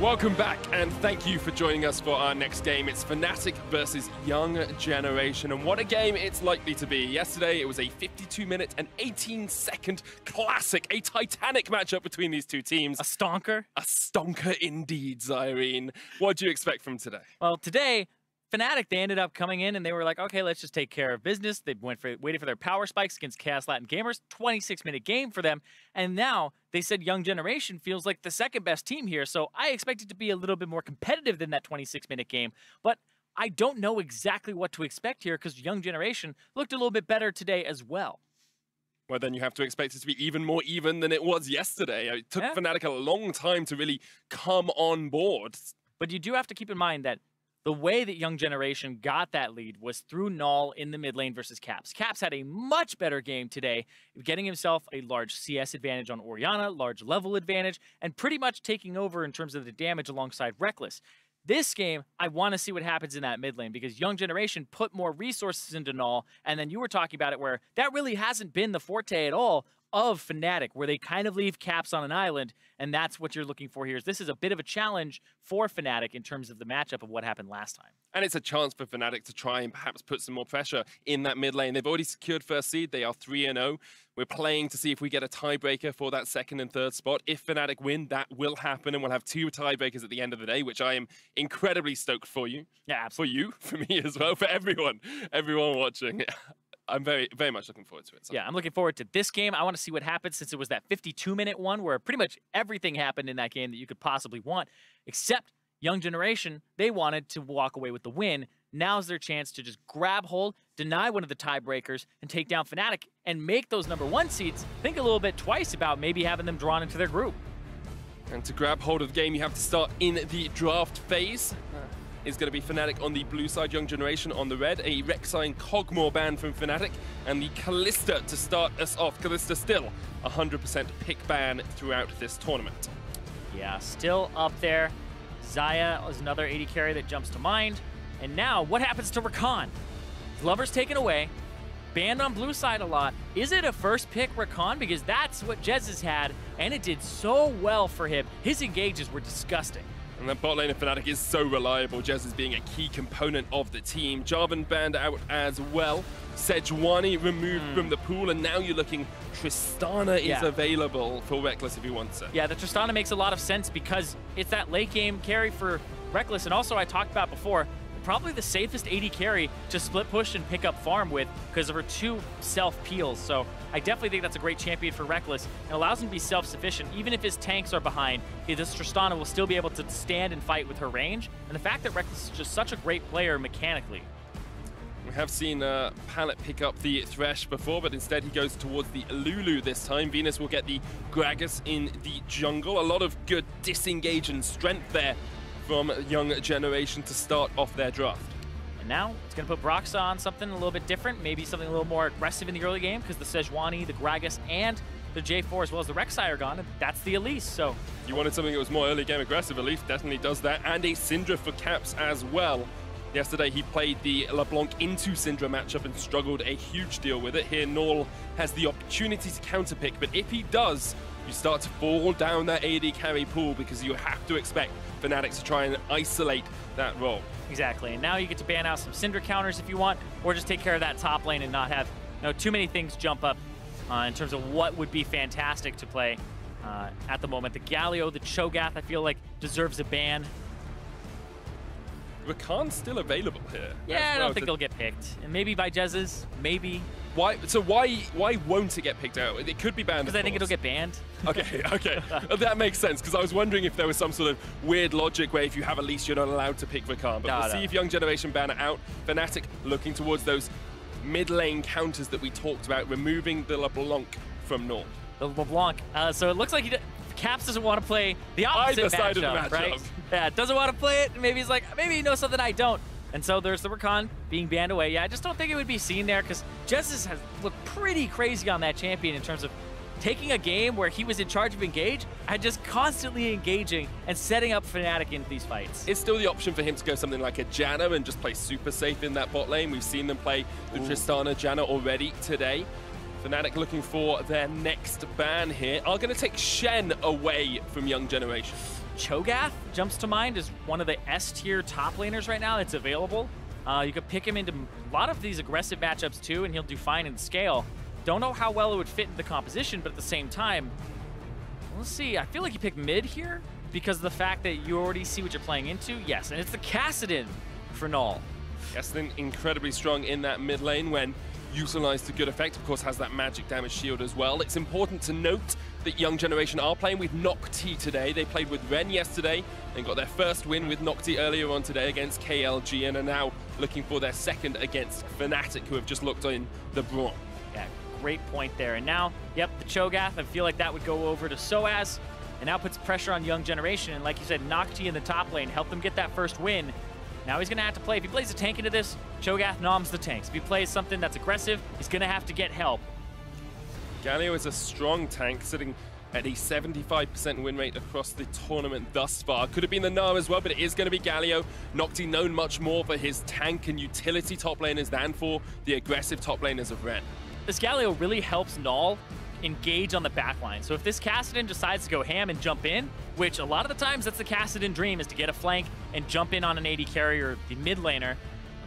Welcome back, and thank you for joining us for our next game. It's Fnatic versus Young Generation, and what a game it's likely to be. Yesterday, it was a 52-minute and 18-second classic, a titanic matchup between these two teams. A stonker? A stonker indeed, Zyrene. What do you expect from today? Well, today, Fnatic, they ended up coming in and they were like, okay, let's just take care of business. They waited for their power spikes against Chaos Latin Gamers, 26-minute game for them. And now they said Young Generation feels like the second best team here. So I expect it to be a little bit more competitive than that 26-minute game. But I don't know exactly what to expect here because Young Generation looked a little bit better today as well. Well, then you have to expect it to be even more even than it was yesterday. It took Fnatic a long time to really come on board. But you do have to keep in mind that the way that Young Generation got that lead was through Naul in the mid lane versus Caps. Caps had a much better game today, getting himself a large CS advantage on Orianna, large level advantage, and pretty much taking over in terms of the damage alongside Rekkles. This game, I want to see what happens in that mid lane because Young Generation put more resources into Naul, and then you were talking about it where that really hasn't been the forte at all of Fnatic, where they kind of leave Caps on an island, and that's what you're looking for here. This is a bit of a challenge for Fnatic in terms of the matchup of what happened last time. And it's a chance for Fnatic to try and perhaps put some more pressure in that mid lane. They've already secured first seed. They are 3-0. We're playing to see if we get a tiebreaker for that second and third spot. If Fnatic win, that will happen, and we'll have 2 tiebreakers at the end of the day, which I am incredibly stoked for you. Yeah, absolutely. For you, for me as well, for everyone watching. I'm very, very much looking forward to it. Yeah, I'm looking forward to this game. I want to see what happens since it was that 52-minute one where pretty much everything happened in that game that you could possibly want, except Young Generation, they wanted to walk away with the win. Now's their chance to just grab hold, deny one of the tiebreakers, and take down Fnatic and make those #1 seeds think a little bit twice about maybe having them drawn into their group. And to grab hold of the game, you have to start in the draft phase. Is going to be Fnatic on the blue side, Young Generation on the red, a Rek'Sai and Kog'Maw ban from Fnatic, and the Kalista to start us off. Kalista still 100% pick ban throughout this tournament. Yeah, still up there. Xayah is another AD carry that jumps to mind. And now, what happens to Rakan? Glover's taken away, banned on blue side a lot. Is it a first pick Rakan? Because that's what Jesiz had, and it did so well for him. His engages were disgusting. And that bot lane of Fnatic is so reliable, Jesiz being a key component of the team. Jarvan banned out as well. Sejuani removed from the pool, and now you're looking Tristana is available for Rekkles if he wants it. Yeah, the Tristana makes a lot of sense because it's that late game carry for Rekkles, and also I talked about before, probably the safest AD carry to split push and pick up farm with because of her 2 self-peels. So I definitely think that's a great champion for Rekkles. It allows him to be self-sufficient. Even if his tanks are behind, this Tristana will still be able to stand and fight with her range. And the fact that Rekkles is just such a great player mechanically. We have seen Pallet pick up the Thresh before, but instead he goes towards the Lulu this time. Venus will get the Gragas in the jungle. A lot of good disengage and strength there from Young Generation to start off their draft. And now it's going to put Broxah on something a little bit different, maybe something a little more aggressive in the early game because the Sejuani, the Gragas, and the J4 as well as the Rek'Sai are gone, and that's the Elise. So you wanted something that was more early game aggressive. Elise definitely does that, and a Syndra for Caps as well. Yesterday he played the LeBlanc into Syndra matchup and struggled a huge deal with it. Here Naul has the opportunity to counterpick, but if he does, you start to fall down that AD carry pool because you have to expect Fnatic to try and isolate that role. Exactly, and now you get to ban out some Syndra counters if you want, or just take care of that top lane and not have too many things jump up in terms of what would be fantastic to play at the moment. The Galio, the Cho'Gath, I feel like deserves a ban. Rakan's still available here. Yeah, I don't think they'll get picked. And maybe by Jesiz, maybe. Why? So why won't it get picked out? It could be banned. Because I think it'll get banned. Okay. That makes sense, because I was wondering if there was some sort of weird logic where if you have Elise, you're not allowed to pick Rakan. But we'll see if Young Generation ban it out. Fnatic looking towards those mid lane counters that we talked about, removing the LeBlanc from Naul. The LeBlanc. So it looks like Caps doesn't want to play the opposite side of the matchup, right? Yeah, doesn't want to play it. Maybe he's like, maybe he knows something I don't. And so there's the Rakan being banned away. Yeah, I just don't think it would be seen there because Jesiz has looked pretty crazy on that champion in terms of taking a game where he was in charge of engage and just constantly engaging and setting up Fnatic into these fights. It's still the option for him to go something like a Janna and just play super safe in that bot lane. We've seen them play the Tristana Janna already today. Fnatic looking for their next ban here are going to take Shen away from Young Generation. Cho'Gath jumps to mind as one of the S-tier top laners right now that's available. You could pick him into a lot of these aggressive matchups too, and he'll do fine in scale. Don't know how well it would fit in the composition, but at the same time, let's see. I feel like you pick mid here because of the fact that you already see what you're playing into. Yes, and it's the Kassadin for Naul. Kassadin incredibly strong in that mid lane when utilized to good effect. Of course, has that magic damage shield as well. It's important to note that Young Generation are playing with NhocTy today. They played with Ren yesterday and got their first win with NhocTy earlier on today against KLG, and are now looking for their second against Fnatic, who have just looked in the Braum. Yeah, great point there. And now, yep, the Cho'Gath, I feel like that would go over to sOAZ, and now puts pressure on Young Generation. And like you said, NhocTy in the top lane helped them get that first win. Now he's going to have to play. If he plays a tank into this, Cho'Gath noms the tanks. If he plays something that's aggressive, he's going to have to get help. Galio is a strong tank, sitting at a 75% win rate across the tournament thus far. Could have been the Gnar as well, but it is going to be Galio. NhocTy known much more for his tank and utility top laners than for the aggressive top laners of Ren. This Galio really helps Naul engage on the backline. So if this Kassadin decides to go ham and jump in, which a lot of the times that's the Kassadin dream, is to get a flank and jump in on an AD carrier, the mid laner,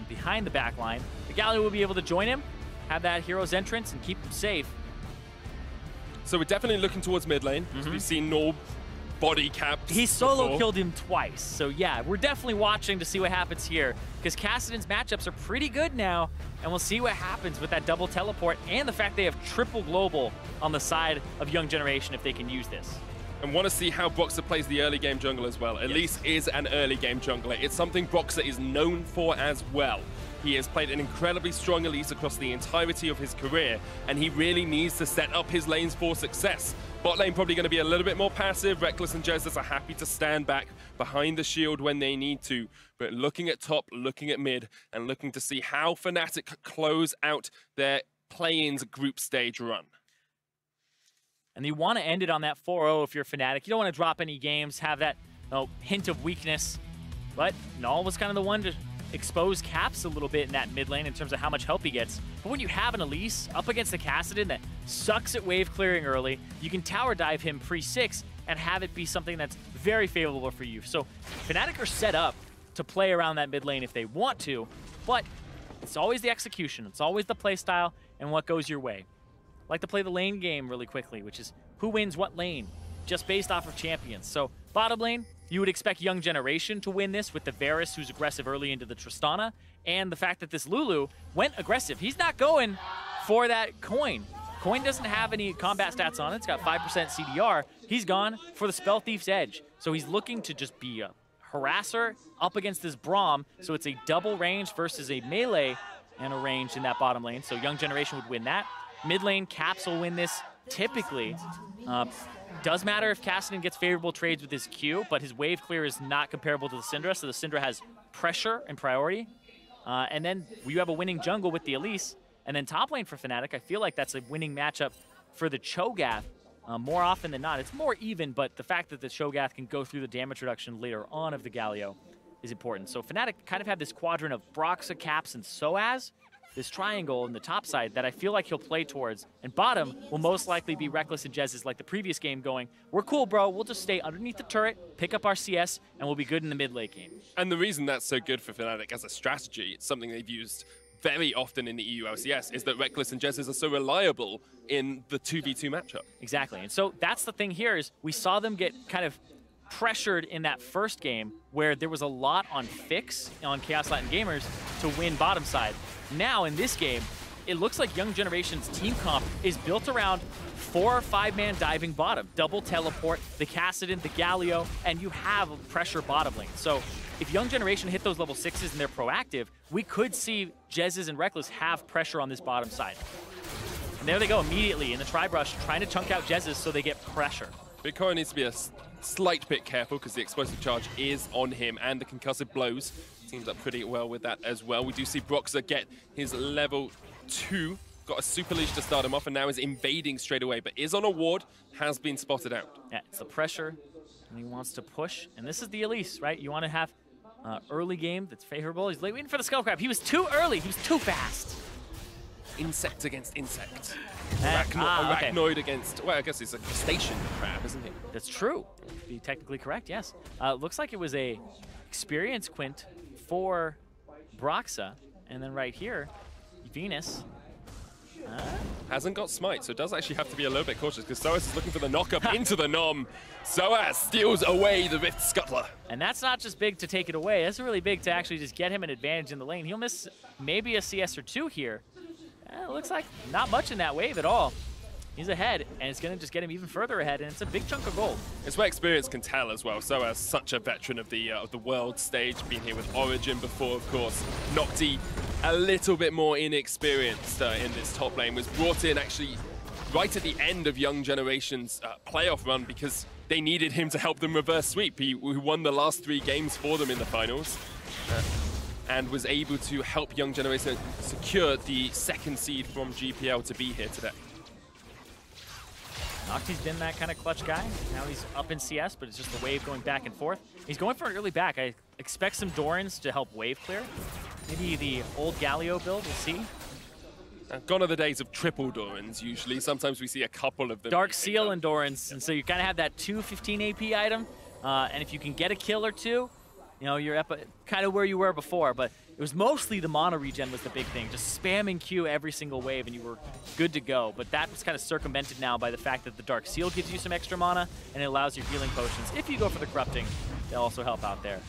behind the backline, the Galio will be able to join him, have that hero's entrance, and keep him safe. So we're definitely looking towards mid lane. We've seen Naul body caps. He solo killed him twice. So yeah, we're definitely watching to see what happens here, because Kassadin's matchups are pretty good now, and we'll see what happens with that double teleport and the fact they have triple global on the side of Young Generation if they can use this. And want to see how Broxah plays the early game jungle as well. Elise is an early game jungler. It's something Broxah is known for as well. He has played an incredibly strong Elise across the entirety of his career, and he really needs to set up his lanes for success. Bot lane probably going to be a little bit more passive. Rekkles and Jesiz are happy to stand back behind the shield when they need to. But looking at top, looking at mid, and looking to see how Fnatic close out their play-ins group stage run. And you want to end it on that 4-0 if you're Fnatic. You don't want to drop any games, have that hint of weakness. But Naul was kind of the one to expose Caps a little bit in that mid lane in terms of how much help he gets. But when you have an Elise up against the Kassadin that sucks at wave clearing early, you can tower dive him pre-6 and have it be something that's very favorable for you. So Fnatic are set up to play around that mid lane if they want to, but it's always the execution, it's always the play style and what goes your way. I like to play the lane game really quickly, which is who wins what lane, just based off of champions. So bottom lane, you would expect Young Generation to win this with the Varus, who's aggressive early into the Tristana, and the fact that this Lulu went aggressive. He's not going for that coin. Coin doesn't have any combat stats on it. It's got 5% CDR. He's gone for the Spell Thief's Edge. So he's looking to just be a harasser up against this Braum. So it's a double range versus a melee and a range in that bottom lane. So Young Generation would win that. Mid lane, Caps will win this typically. Does matter if Kassadin gets favorable trades with his Q, but his wave clear is not comparable to the Syndra, so the Syndra has pressure and priority. And then you have a winning jungle with the Elise. And then top lane for Fnatic, I feel like that's a winning matchup for the Cho'Gath. More often than not, it's more even, but the fact that the Cho'Gath can go through the damage reduction later on of the Galio is important. So Fnatic kind of have this quadrant of Broxah, Caps, and sOAZ. This triangle in the top side that I feel like he'll play towards. And bottom will most likely be Rekkles and Jesiz like the previous game going, we're cool, bro. We'll just stay underneath the turret, pick up our CS, and we'll be good in the mid late game. And the reason that's so good for Fnatic as a strategy, it's something they've used very often in the EU LCS, is that Rekkles and Jesiz are so reliable in the 2v2 matchup. Exactly. And so that's the thing here is we saw them get kind of pressured in that first game where there was a lot on Fix on Chaos Latin Gamers to win bottom side. Now in this game, it looks like Young Generation's team comp is built around 4 or 5-man diving bottom. Double teleport, the Kassadin, the Galio, and you have a pressure bottom lane. So if Young Generation hit those level 6s and they're proactive, we could see Jesiz and Rekkles have pressure on this bottom side. And there they go immediately in the tri-brush, trying to chunk out Jesiz so they get pressure. BigKoro needs to be a slight bit careful because the explosive charge is on him and the concussive blows. Teams up pretty well with that as well. We do see Broxah get his level 2. Got a super leash to start him off and now is invading straight away, but is on a ward, has been spotted out. Yeah, it's the pressure and he wants to push. And this is the Elise, right? You want to have early game that's favorable. He's waiting for the skull crab. He was too early. He was too fast. Insect against insect. Okay. Arachnoid against, well, I guess it's a crustacean crab, isn't he? That's true. be technically correct, yes. Looks like it was a experience quint for Broxah. And then right here, Venus. Hasn't got smite, so it does actually have to be a little bit cautious because sOAZ is looking for the knock-up into the Nom. sOAZ steals away the Rift Scuttler. And that's not just big to take it away. That's really big to actually just get him an advantage in the lane. He'll miss maybe a CS or two here. It looks like not much in that wave at all. He's ahead, and it's going to just get him even further ahead, and it's a big chunk of gold. It's where experience can tell as well. sOAZ, such a veteran of the world stage, been here with Origin before, of course. NhocTy, a little bit more inexperienced in this top lane, was brought in actually right at the end of Young Generation's playoff run because they needed him to help them reverse sweep. He won the last 3 games for them in the finals. And was able to help Young Generation secure the 2nd seed from GPL to be here today. NhocTy's been that kind of clutch guy. Now he's up in CS, but it's just the wave going back and forth. He's going for an early back. I expect some Dorans to help wave clear. Maybe the old Galio build, we'll see. Gone are the days of triple Dorans, usually. Sometimes we see a couple of them. Dark Seal and Dorans, and so you kind of have that 215 AP item, and if you can get a kill or two, you know, you're up kind of where you were before, but it was mostly the mana regen was the big thing. Just spamming Q every single wave and you were good to go. But that was kind of circumvented now by the fact that the Dark Seal gives you some extra mana and it allows your healing potions. If you go for the Corrupting, they'll also help out there.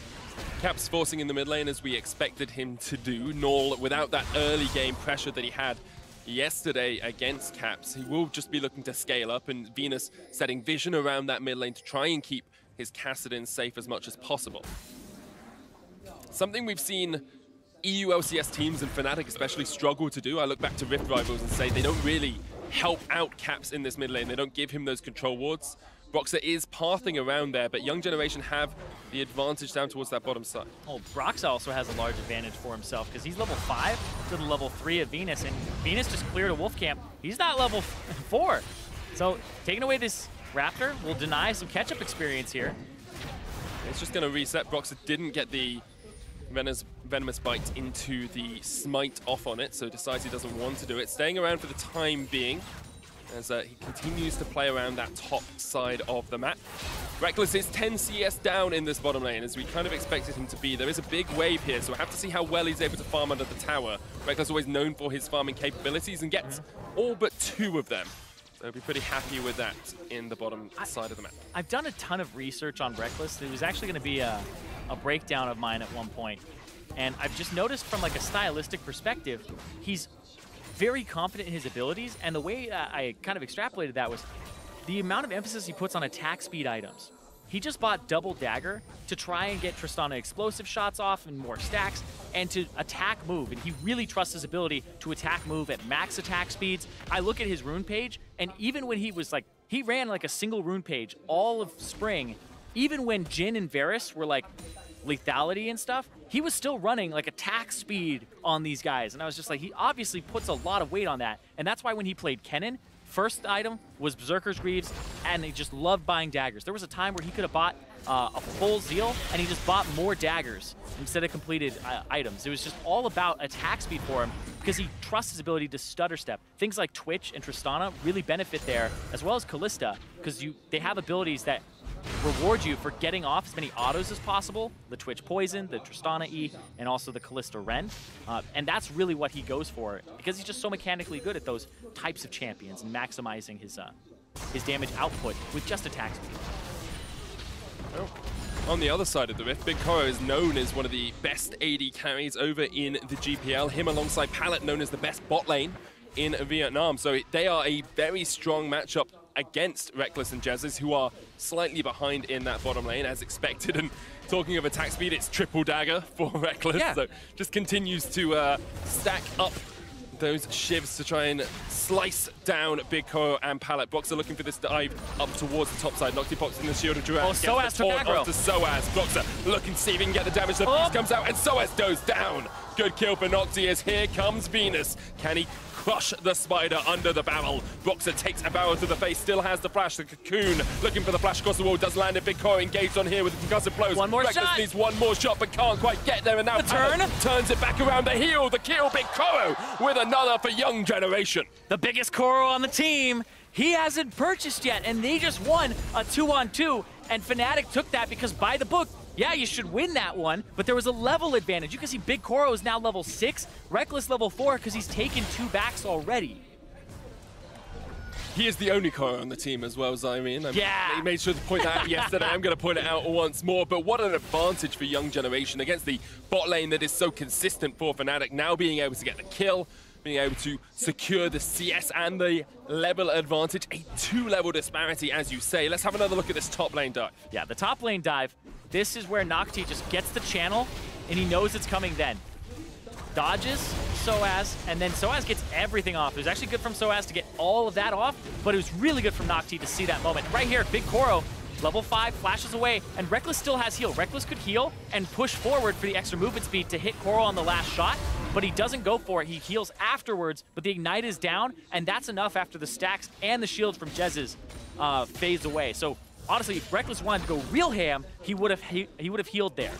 Caps forcing in the mid lane as we expected him to do. Naul, without that early game pressure that he had yesterday against Caps, he will just be looking to scale up, and Venus setting vision around that mid lane to try and keep his Kassadin safe as much as possible. Something we've seen EU LCS teams and Fnatic especially struggle to do. I look back to Rift Rivals and say they don't really help out Caps in this mid lane. They don't give him those control wards. Broxah is pathing around there, but Young Generation have the advantage down towards that bottom side. Oh, Broxah also has a large advantage for himself because he's level 5 to the level 3 of Venus, and Venus just cleared a wolf camp. He's not level 4. So taking away this Raptor will deny some catch-up experience here. It's just going to reset. Broxah didn't get the Venomous Bite into the smite off on it, so decides he doesn't want to do it. Staying around for the time being as he continues to play around that top side of the map. Rekkles is 10 CS down in this bottom lane, as we kind of expected him to be. There is a big wave here, so we'll have to see how well he's able to farm under the tower. Rekkles always known for his farming capabilities and gets all but 2 of them. So I'll be pretty happy with that in the bottom side of the map. I've done a ton of research on Rekkles. It was actually going to be a breakdown of mine at one point. And I've just noticed from like a stylistic perspective, he's very confident in his abilities. And the way I kind of extrapolated that was the amount of emphasis he puts on attack speed items. He just bought double dagger to try and get Tristana explosive shots off and more stacks and to attack move. And he really trusts his ability to attack move at max attack speeds. I look at his rune page, and even when he was like, he ran like a single rune page all of spring, even when Jhin and Varus were like lethality and stuff, he was still running like attack speed on these guys. And I was just like, he obviously puts a lot of weight on that. And that's why when he played Kennen, first item was Berserker's Greaves, and he just loved buying daggers. There was a time where he could have bought a full Zeal, and he just bought more daggers instead of completed items. It was just all about attack speed for him because he trusts his ability to stutter step. Things like Twitch and Tristana really benefit there, as well as Kalista, because they have abilities that reward you for getting off as many autos as possible. The Twitch Poison, the Tristana E, and also the Kalista Ren. And that's really what he goes for, because he's just so mechanically good at those types of champions and maximizing his damage output with just attack speed. Oh. On the other side of the Rift, BigKoro is known as one of the best AD carries over in the GPL. Him alongside Pallet, known as the best bot lane in Vietnam. So they are a very strong matchup against Rekkles and Jesiz, who are slightly behind in that bottom lane, as expected. And talking of attack speed, it's triple dagger for Rekkles. Yeah. So just continues to stack up those shivs to try and slice down BigKoro and Pallet. Broxah looking for this dive up towards the top side. NhocTy pops in the shield of Duran. Oh, sOAZ took aggro. To sOAZ. Broxah looking to see if he can get the damage. The beast comes out and sOAZ goes down. Good kill for NhocTy as here comes Venus. Can he crush the spider under the barrel? Broxah takes a barrel to the face, still has the flash. The cocoon looking for the flash across the wall, does land a BigKoro engaged on here with the concussive blows. One more Rekkles shot. needs one more shot but can't quite get there, and now Pallet turns it back around. The heel, the kill, BigKoro with another for Young Generation. The biggest Koro on the team. He hasn't purchased yet, and they just won a 2-on-2. And Fnatic took that because by the book, yeah, you should win that one, but there was a level advantage. You can see BigKoro is now level 6, Rekkles level 4 because he's taken 2 backs already. He is the only Koro on the team as well, Zyrene. Yeah. He made sure to point that out yesterday. I'm going to point it out once more. But what an advantage for Young Generation against the bot lane that is so consistent for Fnatic. Now being able to get the kill, being able to secure the CS and the level advantage. A 2-level disparity, as you say. Let's have another look at this top lane dive. Yeah, the top lane dive. This is where NhocTy just gets the channel, and he knows it's coming then. Dodges sOAZ, and then sOAZ gets everything off. It was actually good from sOAZ to get all of that off, but it was really good from NhocTy to see that moment. Right here, BigKoro, level 5, flashes away, and Rekkles still has heal. Rekkles could heal and push forward for the extra movement speed to hit Koro on the last shot, but he doesn't go for it. He heals afterwards, but the Ignite is down, and that's enough after the stacks and the shield from Jesiz fades away. So honestly, if Rekkles wanted to go real ham, he would have healed there.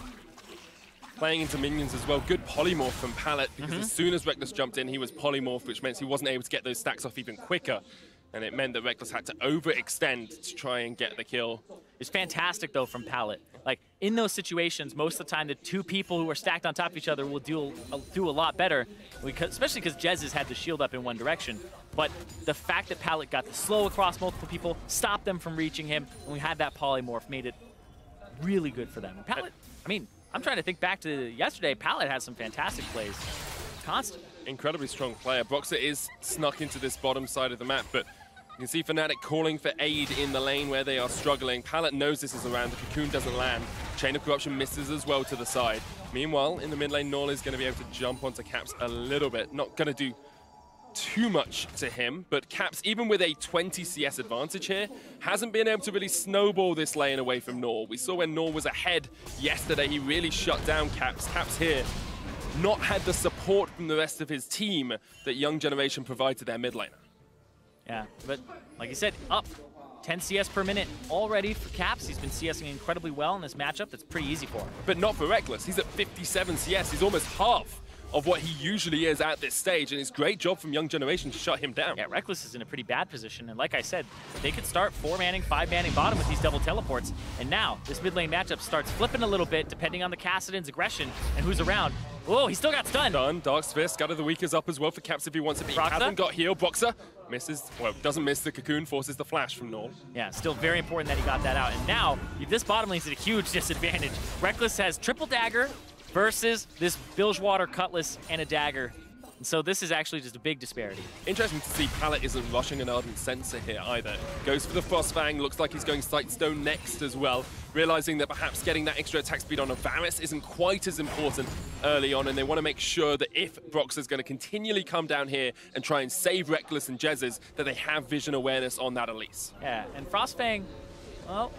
Playing into minions as well. Good polymorph from Pallet, because as soon as Rekkles jumped in, he was polymorphed, which meant he wasn't able to get those stacks off even quicker. And it meant that Rekkles had to overextend to try and get the kill. It's fantastic, though, from Pallet. Like, in those situations, most of the time, the 2 people who are stacked on top of each other will do a lot better, especially because Jesiz had the shield up in one direction. But the fact that Pallet got the slow across multiple people, stopped them from reaching him, and we had that polymorph, made it really good for them. And Pallet, I mean, I'm trying to think back to yesterday. Pallet has some fantastic plays. Constant. Incredibly strong player. Broxah is snuck into this bottom side of the map, but you can see Fnatic calling for aid in the lane where they are struggling. Pallet knows this is around. The cocoon doesn't land. Chain of Corruption misses as well to the side. Meanwhile, in the mid lane, Naul is going to be able to jump onto Caps a little bit. Not going to do too much to him, but Caps, even with a 20 CS advantage here, hasn't been able to really snowball this lane away from Naul. We saw when Naul was ahead yesterday, he really shut down Caps. Caps here not had the support from the rest of his team that Young Generation provide to their mid laner. Yeah, but like you said, up 10 CS per minute already for Caps. He's been CSing incredibly well in this matchup. That's pretty easy for him. But not for Rekkles. He's at 57 CS. He's almost half of what he usually is at this stage, and it's great job from Young Generation to shut him down. Yeah, Rekkles is in a pretty bad position, and like I said, they could start 4-manning, 5-manning bottom with these double teleports, and now this mid lane matchup starts flipping a little bit depending on the Kassadin's aggression and who's around. Oh, he still got stunned. Done. Dark's Fist, Scatter the Weak is up as well for Caps if he wants it, but he hasn't got heal. Broxah misses, well, doesn't miss the cocoon, forces the flash from Naul. Yeah, still very important that he got that out, and now this bottom lane's at a huge disadvantage. Rekkles has triple dagger versus this Bilgewater Cutlass and a dagger. And so this is actually just a big disparity. Interesting to see Pallet isn't rushing an Ardent Sensor here either. Goes for the Frostfang, looks like he's going Sightstone next as well, realizing that perhaps getting that extra attack speed on a Varus isn't quite as important early on, and they want to make sure that if Broxah is going to continually come down here and try and save Rekkles and Jesiz, that they have vision awareness on that Elise. Yeah, and Frostfang, well,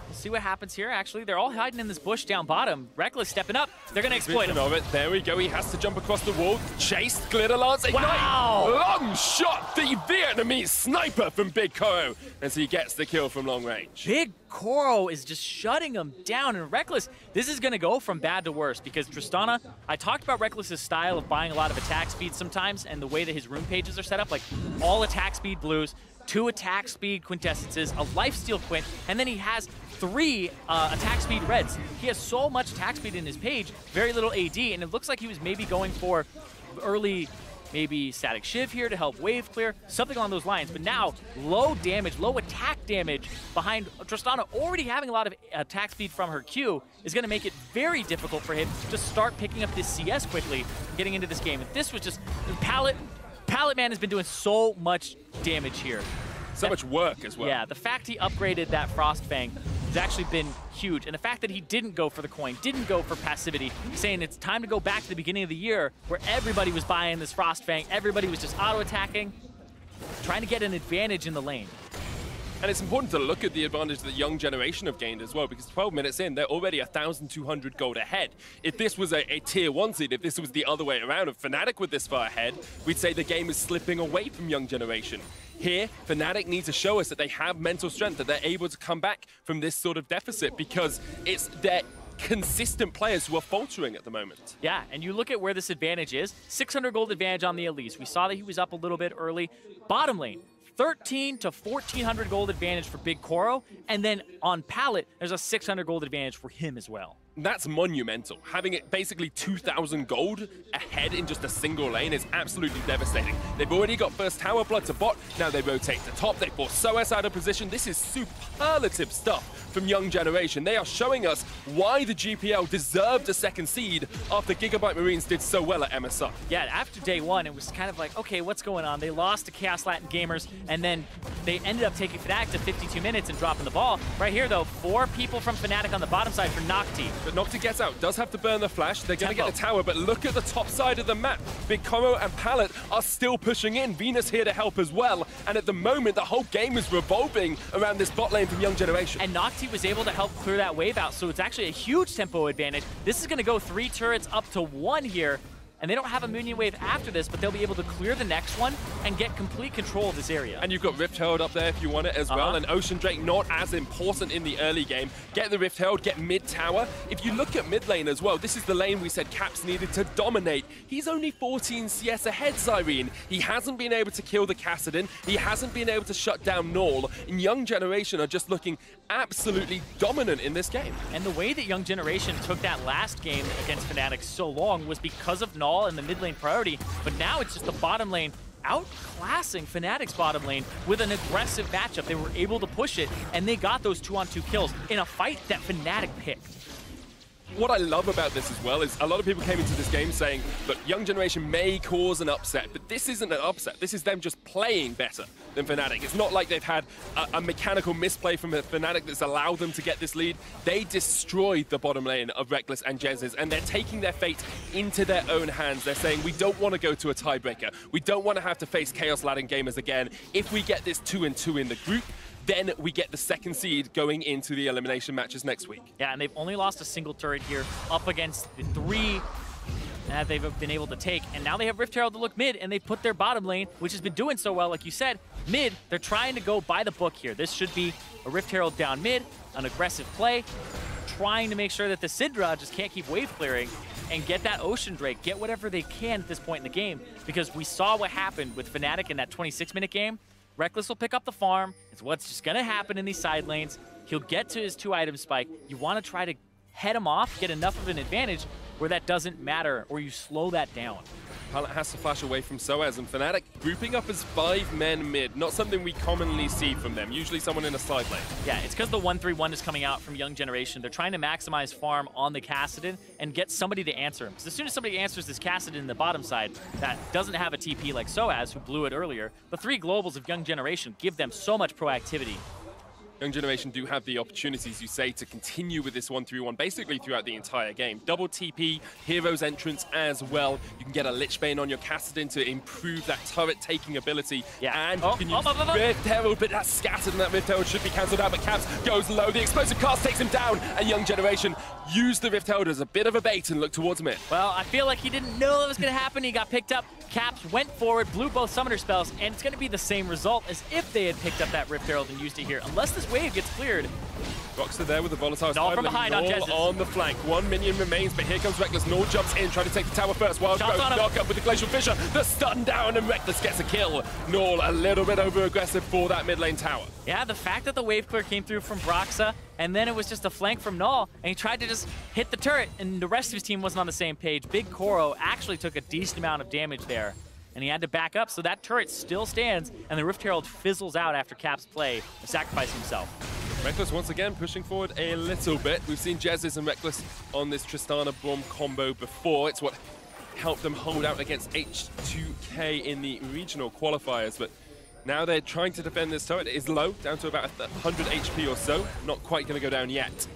we'll see what happens here, actually. They're all hiding in this bush down bottom. Rekkles stepping up. They're going to exploit him. Of it. There we go. He has to jump across the wall. Chased. Glitter Lance. Ignite. Wow! Long shot. The Vietnamese sniper from BigKoro as he gets the kill from long range. BigKoro is just shutting him down. And Rekkles, this is going to go from bad to worse because Tristana, I talked about Rekkles' style of buying a lot of attack speed sometimes and the way that his rune pages are set up, like all attack speed blues, 2 attack speed quintessences, a lifesteal quint, and then he has 3 attack speed reds. He has so much attack speed in his page, very little AD, and it looks like he was maybe going for early, maybe Static Shiv here to help wave clear, something along those lines. But now, low damage, low attack damage behind Tristana already having a lot of attack speed from her Q is going to make it very difficult for him to start picking up this CS quickly, getting into this game. And this was just, Pallet Man has been doing so much damage here. So much work as well. Yeah, the fact he upgraded that Frostfang has actually been huge. And the fact that he didn't go for the coin, didn't go for passivity, saying it's time to go back to the beginning of the year where everybody was buying this Frostfang, everybody was just auto-attacking, trying to get an advantage in the lane. And it's important to look at the advantage that Young Generation have gained as well, because 12 minutes in, they're already 1,200 gold ahead. If this was a tier 1 seed, if this was the other way around, if Fnatic were this far ahead, we'd say the game is slipping away from Young Generation. Here, Fnatic need to show us that they have mental strength, that they're able to come back from this sort of deficit, because it's their consistent players who are faltering at the moment. Yeah, and you look at where this advantage is, 600 gold advantage on the Elise. We saw that he was up a little bit early. Bottom lane, 13 to 1,400 gold advantage for BigKoro, and then on pallet, there's a 600 gold advantage for him as well. That's monumental. Having it basically 2,000 gold ahead in just a single lane is absolutely devastating. They've already got first tower blood to bot, now they rotate to top, they force sOAZ out of position. This is superlative stuff from Young Generation. They are showing us why the GPL deserved a second seed after Gigabyte Marines did so well at MSI. Yeah, after day one, it was kind of like, okay, what's going on? They lost to Chaos Latin Gamers, and then they ended up taking Fnatic to 52 minutes and dropping the ball. Right here, though, 4 people from Fnatic on the bottom side for NhocTy. But NhocTy gets out, does have to burn the flash. They're going to get the tower, but look at the top side of the map. BigKoro and Pallet are still pushing in. Venus here to help as well. And at the moment, the whole game is revolving around this bot lane from Young Generation. And NhocTy was able to help clear that wave out, so it's actually a huge tempo advantage. This is going to go 3 turrets up to 1 here. And they don't have a minion wave after this, but they'll be able to clear the next one and get complete control of this area. And you've got Rift Herald up there if you want it as well, and Ocean Drake not as important in the early game. Get the Rift Herald, get mid tower. If you look at mid lane as well, this is the lane we said Caps needed to dominate. He's only 14 CS ahead, Zyrene. He hasn't been able to kill the Kassadin. He hasn't been able to shut down Naul. And Young Generation are just looking absolutely dominant in this game. And the way that Young Generation took that last game against Fnatic so long was because of Naul and the mid lane priority, but now it's just the bottom lane outclassing Fnatic's bottom lane with an aggressive matchup. They were able to push it, and they got those 2-on-2 kills in a fight that Fnatic picked. What I love about this as well is a lot of people came into this game saying, look, Young Generation may cause an upset, but this isn't an upset. This is them just playing better than Fnatic. It's not like they've had a mechanical misplay from Fnatic that's allowed them to get this lead. They destroyed the bottom lane of Rekkles and Jesiz, and they're taking their fate into their own hands. They're saying, we don't want to go to a tiebreaker. We don't want to have to face Chaos Latin Gamers again. If we get this 2-2 in the group, then we get the second seed going into the elimination matches next week. Yeah, and they've only lost a single turret here up against the 3 that they've been able to take. And now they have Rift Herald to look mid, and they put their bottom lane, which has been doing so well, like you said, mid. They're trying to go by the book here. This should be a Rift Herald down mid, an aggressive play, trying to make sure that the Syndra just can't keep wave clearing and get that Ocean Drake, get whatever they can at this point in the game, because we saw what happened with Fnatic in that 26-minute game. Rekkles will pick up the farm. It's what's just going to happen in these side lanes. He'll get to his 2-item spike. You want to try to head him off, get enough of an advantage where that doesn't matter, or you slow that down. Pallet has to flash away from sOAZ, and Fnatic grouping up as 5 men mid. Not something we commonly see from them. Usually someone in a side lane. Yeah, it's because the 1-3-1 is coming out from Young Generation. They're trying to maximize farm on the Kassadin and get somebody to answer him. Because as soon as somebody answers this Kassadin in the bottom side that doesn't have a TP like sOAZ, who blew it earlier, the 3 globals of Young Generation give them so much proactivity. Young Generation do have the opportunities, you say, to continue with this 1-3-1 basically throughout the entire game. Double TP, Hero's entrance as well. You can get a Lichbane on your Kassadin to improve that turret-taking ability. Yeah. And you can use Rift Herald, but that's scattered, and that Rift Herald should be cancelled out, but Caps goes low. The explosive cast takes him down, and Young Generation used the Rift Herald as a bit of a bait and looked towards mid. Well, I feel like he didn't know that was going to happen. He got picked up. Caps went forward, blew both summoner spells, and it's going to be the same result as if they had picked up that Rift Herald and used it here, unless this wave gets cleared. Broxah there with the volatile Naul from behind on Jesiz. On the flank. 1 minion remains, but here comes Rekkles. Naul jumps in, trying to take the tower first. Wild Growth, knock up with the Glacial Fissure. The stun down, and Rekkles gets a kill. Naul a little bit over-aggressive for that mid lane tower. Yeah, the fact that the wave clear came through from Broxah, and then it was just a flank from Naul, and he tried to just hit the turret, and the rest of his team wasn't on the same page. BigKoro actually took a decent amount of damage there, and he had to back up, so that turret still stands, and the Rift Herald fizzles out after Cap's play and sacrificed himself. Rekkles once again pushing forward a little bit. We've seen Jesiz and Rekkles on this Tristana Braum combo before. It's what helped them hold out against H2K in the regional qualifiers, but now they're trying to defend this turret. It is low, down to about 100 HP or so. Not quite going to go down yet.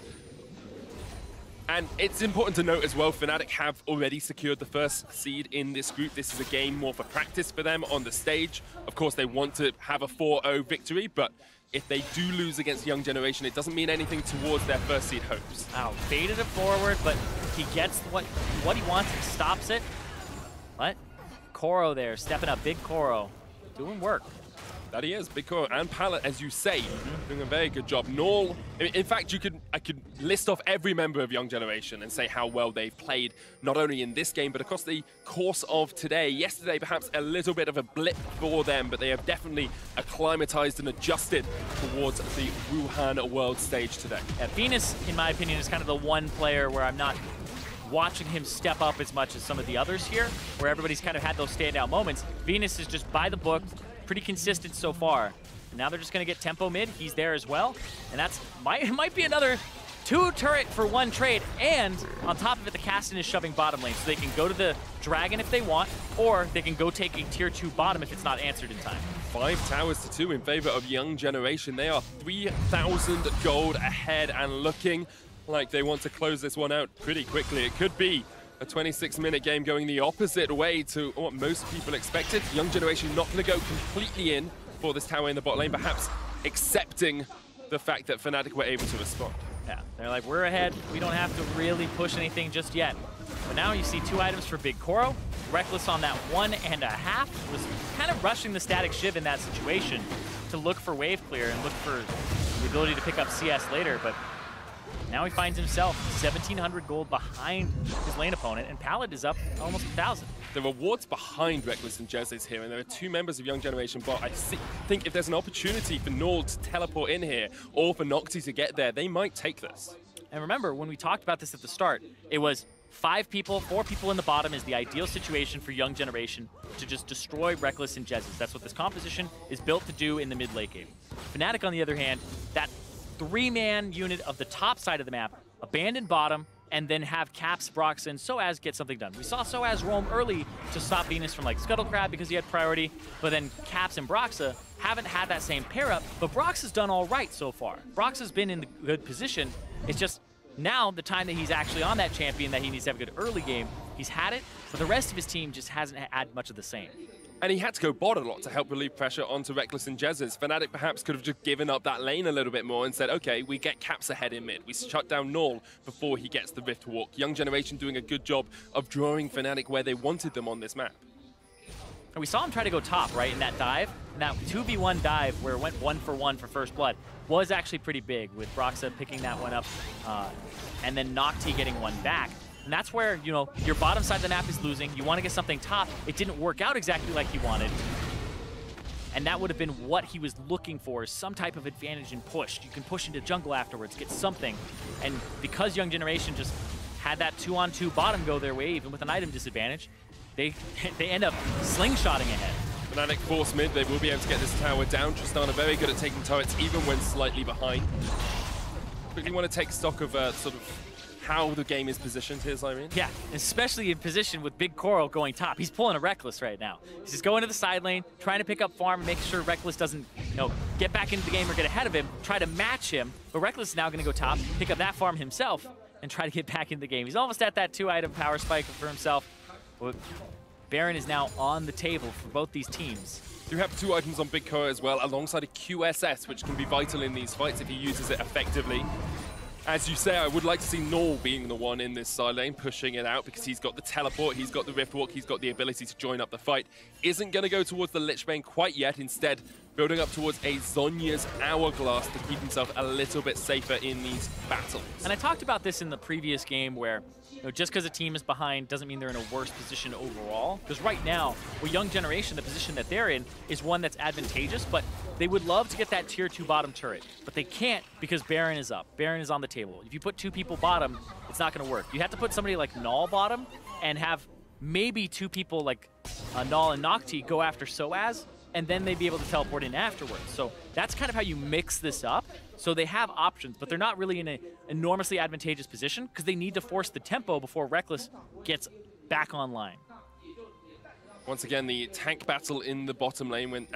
And it's important to note as well, Fnatic have already secured the first seed in this group. This is a game more for practice for them on the stage. Of course, they want to have a 4-0 victory, but if they do lose against Young Generation, it doesn't mean anything towards their first seed hopes. Wow, baited it forward, but he gets what he wants and stops it. What? Koro there, stepping up, BigKoro, doing work. That he is. BigKoro and Pallet, as you say, doing a very good job. Naul, in fact, I could list off every member of Young Generation and say how well they've played, not only in this game, but across the course of today. Yesterday, perhaps a little bit of a blip for them, but they have definitely acclimatized and adjusted towards the Wuhan world stage today. Yeah, Venus, in my opinion, is kind of the one player where I'm not watching him step up as much as some of the others here, where everybody's kind of had those standout moments. Venus is just by the book, pretty consistent so far. And now they're just going to get tempo mid. He's there as well. And that's might be another 2 turret for 1 trade. And on top of it, the Kassadin is shoving bottom lane. So they can go to the Dragon if they want, or they can go take a tier 2 bottom if it's not answered in time. 5 towers to 2 in favor of Young Generation. They are 3,000 gold ahead and looking like they want to close this one out pretty quickly. It could be a 26-minute game going the opposite way to what most people expected. Young Generation not going to go completely in for this tower in the bot lane, perhaps accepting the fact that Fnatic were able to respond. Yeah, they're like, we're ahead. We don't have to really push anything just yet. But now you see 2 items for BigKoro. Rekkles on that 1.5 was kind of rushing the static Shiv in that situation to look for wave clear and look for the ability to pick up CS later, but now he finds himself 1,700 gold behind his lane opponent, and Pallet is up almost 1,000. The rewards behind Rekkles and Jesiz here, and there are 2 members of Young Generation bot. I think if there's an opportunity for Naul to teleport in here, or for NhocTy to get there, they might take this. And remember, when we talked about this at the start, it was 5 people, 4 people in the bottom is the ideal situation for Young Generation to just destroy Rekkles and Jesiz. That's what this composition is built to do in the mid-late game. Fnatic, on the other hand, that 3-man unit of the top side of the map, abandon bottom, and then have Caps, Broxah, and sOAZ get something done. We saw sOAZ roam early to stop Venus from like Scuttle Crab because he had priority, but then Caps and Broxah haven't had that same pair up, but Broxah's done all right so far. Broxah's been in the good position. It's just now the time that he's actually on that champion that he needs to have a good early game, he's had it, but the rest of his team just hasn't had much of the same. And he had to go bot a lot to help relieve pressure onto Rekkles and Jesiz. Fnatic perhaps could have just given up that lane a little bit more and said, okay, we get Caps ahead in mid. We shut down Naul before he gets the Rift Walk. Young Generation doing a good job of drawing Fnatic where they wanted them on this map. And we saw him try to go top, right, in that dive. And that 2v1 dive where it went 1 for 1 for first blood was actually pretty big, with Broxah picking that one up and then NhocTy getting one back. And that's where, you know, your bottom side of the map is losing. You want to get something top. It didn't work out exactly like he wanted. And that would have been what he was looking for, some type of advantage in push. You can push into jungle afterwards, get something. And because Young Generation just had that 2-on-2 bottom go their way, even with an item disadvantage, they end up slingshotting ahead. Fnatic force mid, they will be able to get this tower down. Tristana very good at taking turrets, even when slightly behind. Quickly want to take stock of sort of how the game is positioned here, Irene. Yeah, especially in position with BigKoro going top. He's pulling a Rekkles right now. He's just going to the side lane, trying to pick up farm and make sure Rekkles doesn't, you know, get back into the game or get ahead of him, try to match him. But Rekkles is now going to go top, pick up that farm himself, and try to get back into the game. He's almost at that 2-item power spike for himself. But Baron is now on the table for both these teams. You have 2 items on BigKoro as well, alongside a QSS, which can be vital in these fights if he uses it effectively. As you say, I would like to see Naul being the one in this side lane, pushing it out, because he's got the teleport, he's got the Rift Walk, he's got the ability to join up the fight. Isn't going to go towards the Lich Bane quite yet, instead building up towards a Zhonya's Hourglass to keep himself a little bit safer in these battles. And I talked about this in the previous game where, you know, just because a team is behind doesn't mean they're in a worse position overall. Because right now, with Young Generation, the position that they're in is one that's advantageous, but they would love to get that tier 2 bottom turret. But they can't because Baron is up. Baron is on the table. If you put 2 people bottom, it's not going to work. You have to put somebody like Naul bottom and have maybe 2 people like Naul and NhocTy go after sOAZ, and then they'd be able to teleport in afterwards. So that's kind of how you mix this up. So they have options, but they're not really in an enormously advantageous position because they need to force the tempo before Rekkles gets back online. Once again, the tank battle in the bottom lane when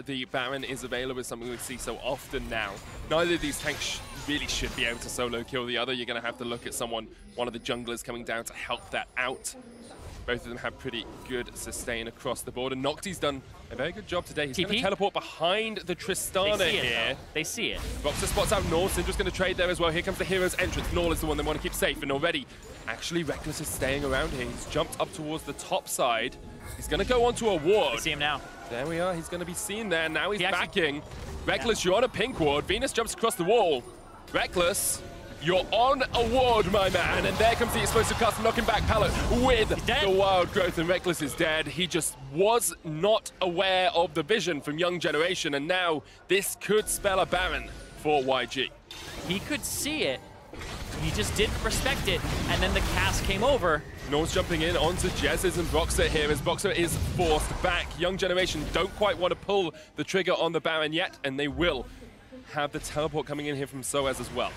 the Baron is available is something we see so often now. Neither of these tanks really should be able to solo kill the other. You're going to have to look at one of the junglers coming down to help that out. Both of them have pretty good sustain across the board, and NhocTy's done a very good job today. He's going to teleport behind the Tristana here. They see it. Broxah spots out Naul. Syndra's going to trade there as well. Here comes the hero's entrance. Naul is the one they want to keep safe, and already, actually, Rekkles is staying around here. He's jumped up towards the top side. He's going to go onto a ward. I see him now. There we are. He's going to be seen there. Now he's backing. Rekkles, you're on a pink ward. Venus jumps across the wall. Rekkles, you're on a ward, my man. And there comes the explosive cast, knocking back Pallet with the wild growth. And Rekkles is dead. He just was not aware of the vision from Young Generation. And now this could spell a Baron for YG. He could see it. He just didn't respect it. And then the cast came over. Naul's jumping in onto Jesiz and Broxah here as Broxah is forced back. Young Generation don't quite want to pull the trigger on the Baron yet, and they will have the teleport coming in here from sOAZ as well.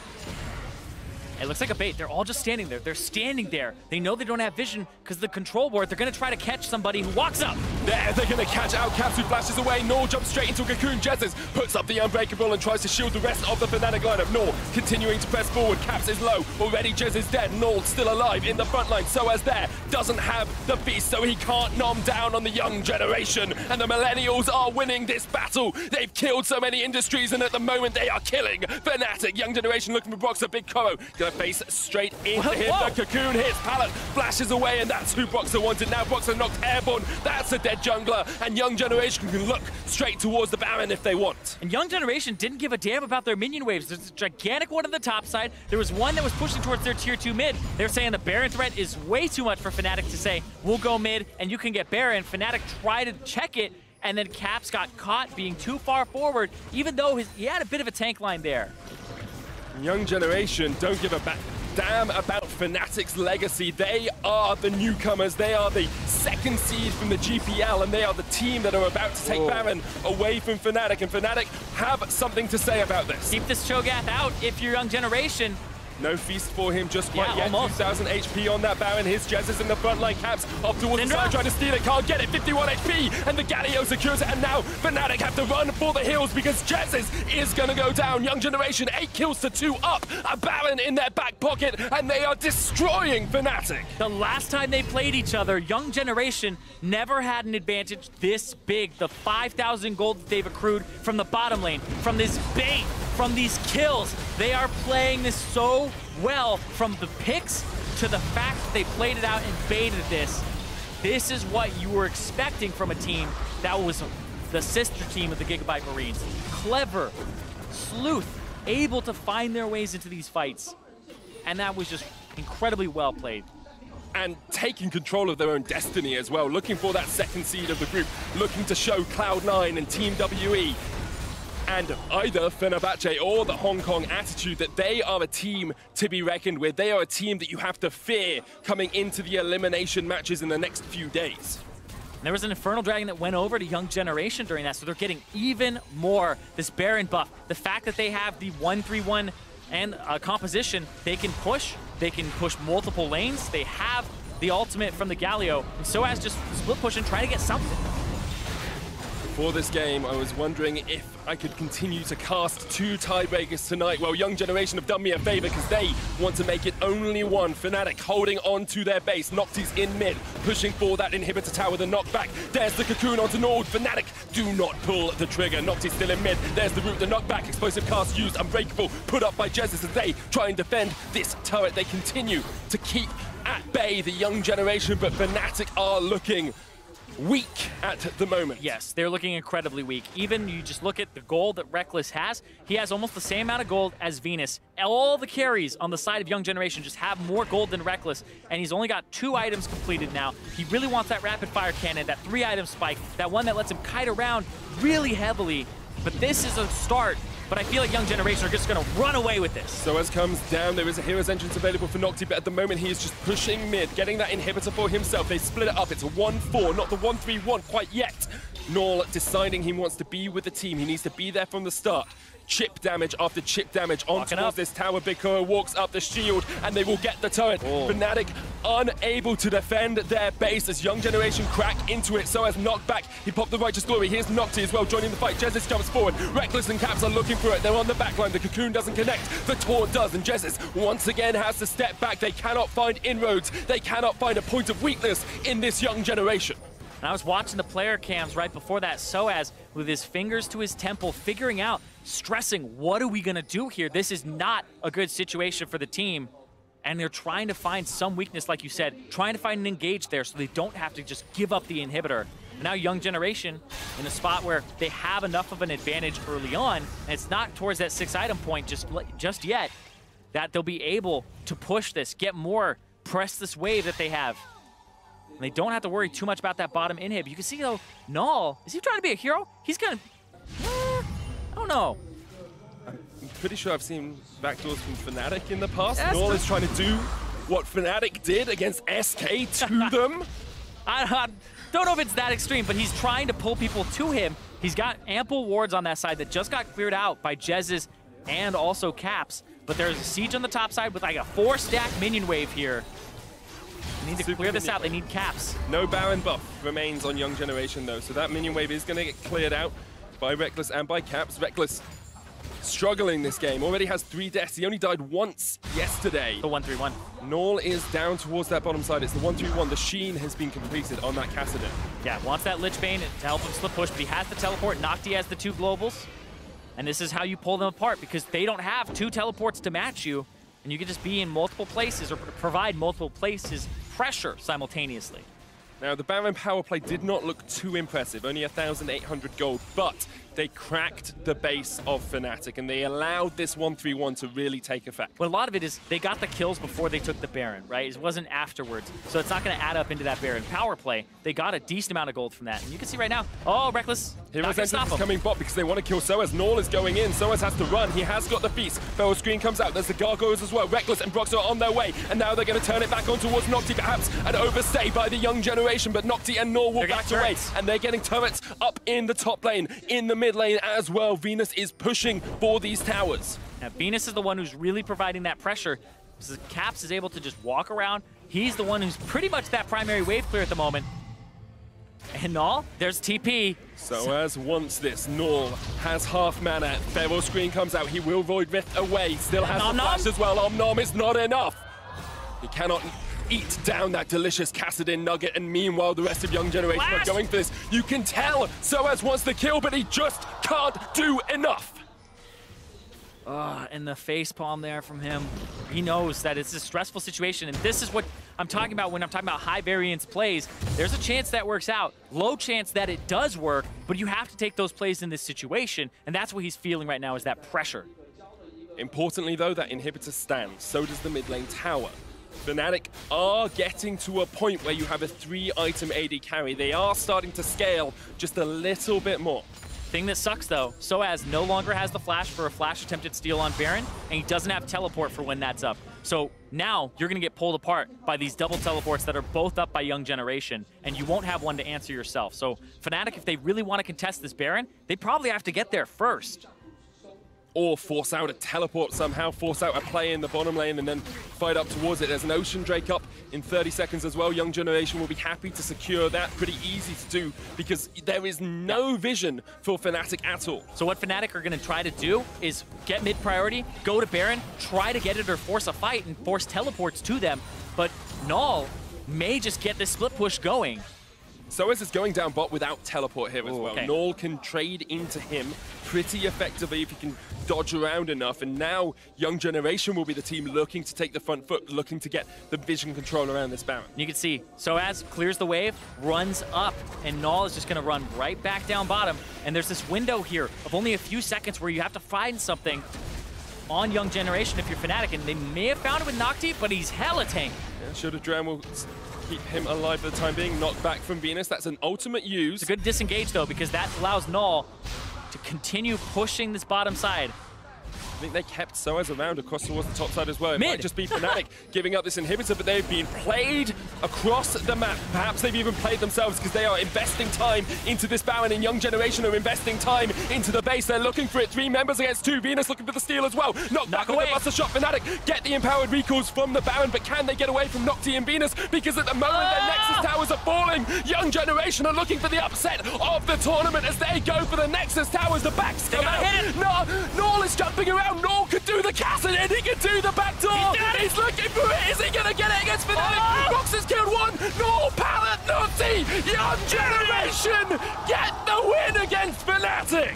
It looks like a bait. They're all just standing there. They're standing there. They know they don't have vision because the control board, they're going to try to catch somebody who walks up. There, they're going to catch out Caps, who flashes away. Naul jumps straight into a cocoon. Jesiz puts up the unbreakable and tries to shield the rest of the Fnatic lineup. Naul continuing to press forward. Caps is low. Already Jesiz dead. Naul still alive in the front line. sOAZ there doesn't have the beast, so he can't nom down on the Young Generation. And the Millennials are winning this battle. They've killed so many industries, and at the moment they are killing Fnatic. Young Generation looking for Broxah. BigKoro gonna face straight into him. The cocoon hits. Pallet flashes away, and that's who Broxah wanted. Now Broxah knocked airborne. That's a dead jungler, and Young Generation can look straight towards the Baron if they want. And Young Generation didn't give a damn about their minion waves. There's a gigantic one on the top side. There was one that was pushing towards their tier 2 mid. They're saying the Baron threat is way too much for Fnatic to say, we'll go mid and you can get Baron. Fnatic tried to check it, and then Caps got caught being too far forward, even though he had a bit of a tank line there. Young Generation don't give a damn about Fnatic's legacy. They are the newcomers. They are the second seed from the GPL, and they are the team that are about to take Baron away from Fnatic. And Fnatic have something to say about this. Keep this Cho'Gath out if you're Young Generation. No feast for him just quite yet. Almost. 2,000 HP on that Baron. His Jesiz in the front line. Caps off towards the side, trying to steal it. Can't get it. 51 HP, and the Galio secures it. And now Fnatic have to run for the hills because Jesiz is going to go down. Young Generation, 8 kills to 2 up. A Baron in their back pocket, and they are destroying Fnatic. The last time they played each other, Young Generation never had an advantage this big. The 5,000 gold that they've accrued from the bottom lane, from this bait, from these kills. They are playing this so well, from the picks to the fact that they played it out and baited this. This is what you were expecting from a team that was the sister team of the Gigabyte Marines. Clever, sleuth, able to find their ways into these fights. And that was just incredibly well played. And taking control of their own destiny as well, looking for that second seed of the group, looking to show Cloud9 and Team WE and either Fenerbahçe or the Hong Kong attitude that they are a team to be reckoned with. They are a team that you have to fear coming into the elimination matches in the next few days. There was an Infernal Dragon that went over to Young Generation during that, so they're getting even more. This Baron buff, the fact that they have the 1-3-1 and composition, they can push multiple lanes. They have the ultimate from the Galio, and sOAZ just split pushing, trying to get something. For this game, I was wondering if I could continue to cast 2 tiebreakers tonight. Well, Young Generation have done me a favor because they want to make it only one. Fnatic holding on to their base. NhocTy's in mid, pushing for that inhibitor tower, the knockback. There's the cocoon onto Naul. Fnatic do not pull the trigger. NhocTy's still in mid. There's the root, the knockback. Explosive cast used, unbreakable, put up by Jesiz as they try and defend this turret. They continue to keep at bay the Young Generation, but Fnatic are looking weak at the moment. Yes, they're looking incredibly weak. Even you just look at the gold that Rekkles has, he has almost the same amount of gold as Venus. All the carries on the side of Young Generation just have more gold than Rekkles, and he's only got 2 items completed now. He really wants that rapid fire cannon, that 3-item spike, that one that lets him kite around really heavily. But this is a start. But I feel like Young Generation are just going to run away with this. sOAZ comes down. There is a hero's entrance available for NhocTy, but at the moment he is just pushing mid, getting that inhibitor for himself. They split it up. It's a 1-4, not the 1-3-1 quite yet. Naul deciding he wants to be with the team. He needs to be there from the start. Chip damage after chip damage on towards this tower. BigKoro walks up the shield, and they will get the turret. Fnatic unable to defend their base as Young Generation crack into it. sOAZ knocked back. He popped the Righteous Glory. Here's NhocTy as well joining the fight. Jesiz jumps forward. Rekkles and Caps are looking for it. They're on the backline. The cocoon doesn't connect. The taunt does, and Jesiz once again has to step back. They cannot find inroads. They cannot find a point of weakness in this Young Generation. And I was watching the player cams right before that. sOAZ with his fingers to his temple, figuring out, stressing, what are we going to do here? This is not a good situation for the team. and they're trying to find some weakness, like you said, trying to find an engage there so they don't have to just give up the inhibitor. And now Young Generation in a spot where they have enough of an advantage early on, and it's not towards that 6-item point just yet, that they'll be able to push this, get more, press this wave that they have. And they don't have to worry too much about that bottom inhib. You can see, though, Naul, is he trying to be a hero? He's kind of, I don't know. I'm pretty sure I've seen backdoors from Fnatic in the past. Naul is trying to do what Fnatic did against SK to them. I don't know if it's that extreme, but he's trying to pull people to him. He's got ample wards on that side that just got cleared out by Jesiz and also Caps. But there's a siege on the top side with like a 4-stack minion wave here. They need to clear this out. They need Caps. No Baron buff remains on Young Generation, though, so that minion wave is going to get cleared out by Rekkles and by Caps. Rekkles struggling this game. Already has 3 deaths. He only died once yesterday. The 1-3-1. Naul is down towards that bottom side. It's the 1-3-1. The Sheen has been completed on that Kassadin. Yeah, wants that Lich Bane to help him slip push, but he has the teleport. NhocTy has the 2 globals. And this is how you pull them apart, because they don't have 2 teleports to match you. And you can just be in multiple places or provide multiple places pressure simultaneously. Now, the Baron power play did not look too impressive, only 1,800 gold, but they cracked the base of Fnatic, and they allowed this 1-3-1 to really take effect. Well, a lot of it is they got the kills before they took the Baron, right? It wasn't afterwards, so it's not going to add up into that Baron power play. They got a decent amount of gold from that, and you can see right now, oh, Rekkles, Hero's Entrance is coming bot because they want to kill sOAZ. Naul is going in. sOAZ has to run. He has got the feast. Feral Screen comes out. There's the gargoyles as well. Rekkles and Broxah are on their way, and now they're going to turn it back on towards NhocTy, perhaps an overstay by the Young Generation, but NhocTy and Naul will back away, and they're getting turrets up in the top lane, in the mid lane as well. Venus is pushing for these towers. Now, Venus is the one who's really providing that pressure. So Caps is able to just walk around. He's the one who's pretty much that primary wave clear at the moment. And Naul, there's TP. sOAZ wants this. Naul has half mana. Feral Screen comes out. He will Void Rift away. Still has the flash as well. Om is not enough. He cannot eat down that delicious Kassadin nugget, and meanwhile the rest of Young Generation are going for this. You can tell sOAZ wants the kill, but he just can't do enough. And the facepalm there from him. He knows that it's a stressful situation, and this is what I'm talking about when I'm talking about high variance plays. There's a chance that works out, low chance that it does work, but you have to take those plays in this situation, and that's what he's feeling right now, is that pressure. Importantly though, that inhibitor stands, so does the mid lane tower. Fnatic are getting to a point where you have a 3-item AD carry. They are starting to scale just a little bit more. Thing that sucks though, sOAZ no longer has the flash for a flash attempted steal on Baron, and he doesn't have teleport for when that's up. So now you're gonna get pulled apart by these double teleports that are both up by Young Generation, and you won't have one to answer yourself. So Fnatic, if they really want to contest this Baron, they probably have to get there first. Or force out a teleport somehow, force out a play in the bottom lane and then fight up towards it. There's an Ocean Drake up in 30 seconds as well. Young Generation will be happy to secure that. Pretty easy to do because there is no vision for Fnatic at all. So what Fnatic are going to try to do is get mid priority, go to Baron, try to get it or force a fight and force teleports to them. But Naul may just get this split push going. sOAZ is going down bot without teleport here as well. Okay. Naul can trade into him pretty effectively if he can dodge around enough, and now Young Generation will be the team looking to take the front foot, looking to get the vision control around this Baron. You can see sOAZ clears the wave, runs up, and Naul is just going to run right back down bottom. And there's this window here of only a few seconds where you have to find something on Young Generation if you're Fnatic, and they may have found it with NhocTy, but he's hella tank. Yeah, should have drowned will keep him alive for the time being. Knocked back from Venus. That's an ultimate use. It's a good disengage though, because that allows Naul to continue pushing this bottom side. I think they kept sOAZ around across towards the top side as well. It Mid. might just be Fnatic giving up this inhibitor, but they've been played across the map. Perhaps they've even played themselves because they are investing time into this Baron, and Young Generation are investing time into the base. They're looking for it. 3 members against 2. Venus looking for the steal as well. Knocked back with the Buster Shot. Fnatic get the empowered recalls from the Baron, but can they get away from NhocTy and Venus? Because at the moment their Nexus towers are falling. Young Generation are looking for the upset of the tournament as they go for the Nexus towers. The backs come out. Naul is jumping around. Naul could do the Kassadin. He can do the backdoor. He's looking for it. Is he going to get it against Fnatic? Broxah's killed one. Naul, pallet, NhocTy. Young Generation get the win against Fnatic.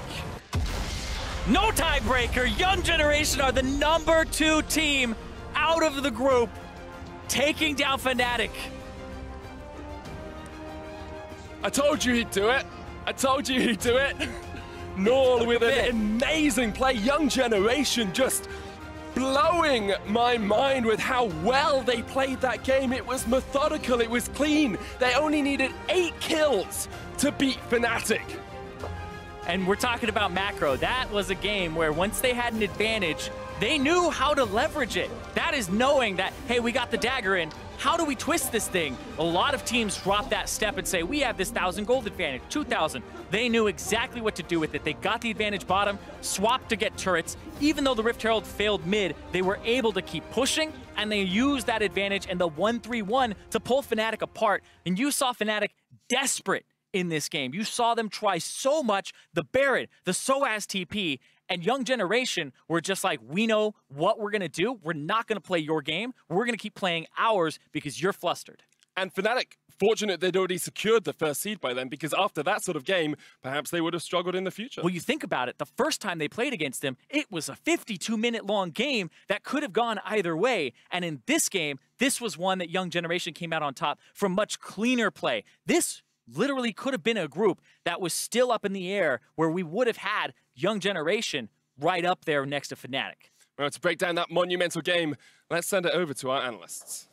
No tiebreaker. Young Generation are the #2 team out of the group, taking down Fnatic. I told you he'd do it. I told you he'd do it. Naul with an amazing play. Young Generation just blowing my mind with how well they played that game. It was methodical, it was clean. They only needed 8 kills to beat Fnatic. And we're talking about macro. That was a game where once they had an advantage, they knew how to leverage it. That is knowing that, hey, we got the dagger in. How do we twist this thing? A lot of teams drop that step and say, we have this 1,000 gold advantage, 2,000. They knew exactly what to do with it. They got the advantage bottom, swapped to get turrets. Even though the Rift Herald failed mid, they were able to keep pushing, and they used that advantage and the 1-3-1 to pull Fnatic apart. And you saw Fnatic desperate in this game. You saw them try so much, the Baron, the sOAZ TP, and Young Generation were just like, we know what we're going to do. We're not going to play your game. We're going to keep playing ours because you're flustered. And Fnatic, fortunate they'd already secured the first seed by then, because after that sort of game, perhaps they would have struggled in the future. Well, you think about it, the first time they played against them, it was a 52-minute long game that could have gone either way. And in this game, this was one that Young Generation came out on top from much cleaner play. This literally could have been a group that was still up in the air where we would have had Young Generation right up there next to Fnatic. Well, to break down that monumental game, let's send it over to our analysts.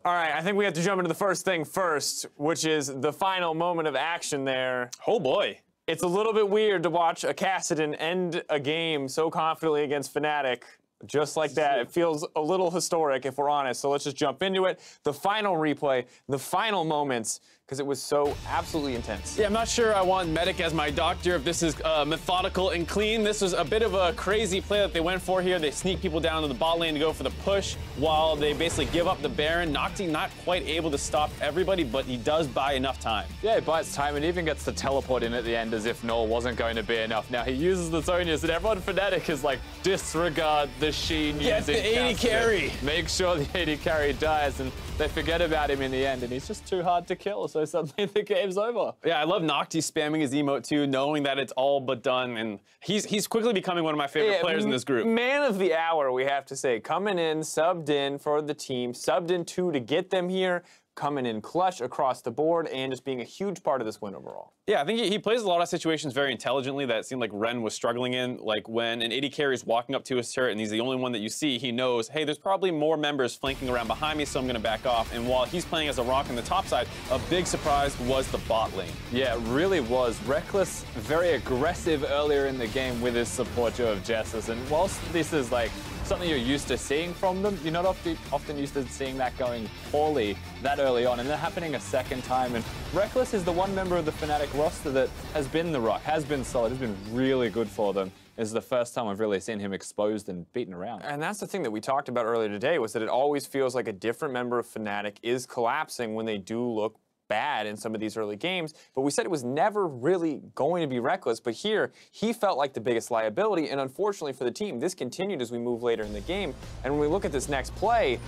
All right, I think we have to jump into the first thing first, which is the final moment of action there. Oh boy. It's a little bit weird to watch a Kassadin end a game so confidently against Fnatic. Just like that. It feels a little historic, if we're honest. So let's just jump into it. The final replay, the final moments, because it was so absolutely intense. Yeah, I'm not sure I want Medic as my doctor if this is methodical and clean. This was a bit of a crazy play that they went for here. They sneak people down to the bot lane to go for the push while they basically give up the Baron. NhocTy not quite able to stop everybody, but he does buy enough time. Yeah, he buys time and even gets to teleport in at the end as if Naul wasn't going to be enough. Now he uses the Zonias and everyone Fnatic is like, disregard the Sheen Get using the AD carry. Make sure the AD carry dies, and they forget about him in the end, and he's just too hard to kill, so suddenly the game's over. Yeah, I love NhocTy spamming his emote too, knowing that it's all but done, and he's quickly becoming one of my favorite players in this group. Man of the hour, we have to say. Coming in, subbed in for the team, subbed in too to get them here, coming in clutch across the board, and just being a huge part of this win overall. Yeah, I think he plays a lot of situations very intelligently that it seemed like Ren was struggling in. Like when an AD carry is walking up to his turret and he's the only one that you see, he knows, hey, there's probably more members flanking around behind me, so I'm going to back off. And while he's playing as a rock on the top side, a big surprise was the bot lane. Yeah, it really was. Rekkles very aggressive earlier in the game with his support of Jesiz, and whilst this is like something you're used to seeing from them, you're not often used to seeing that going poorly that early on, and then happening a second time. And Rekkles is the one member of the Fnatic roster that has been the rock, has been solid, has been really good for them. This is the first time I've really seen him exposed and beaten around. And that's the thing that we talked about earlier today, was that it always feels like a different member of Fnatic is collapsing when they do look bad in some of these early games, but we said it was never really going to be Rekkles, but here he felt like the biggest liability, and unfortunately for the team, this continued as we move later in the game. And when we look at this next play,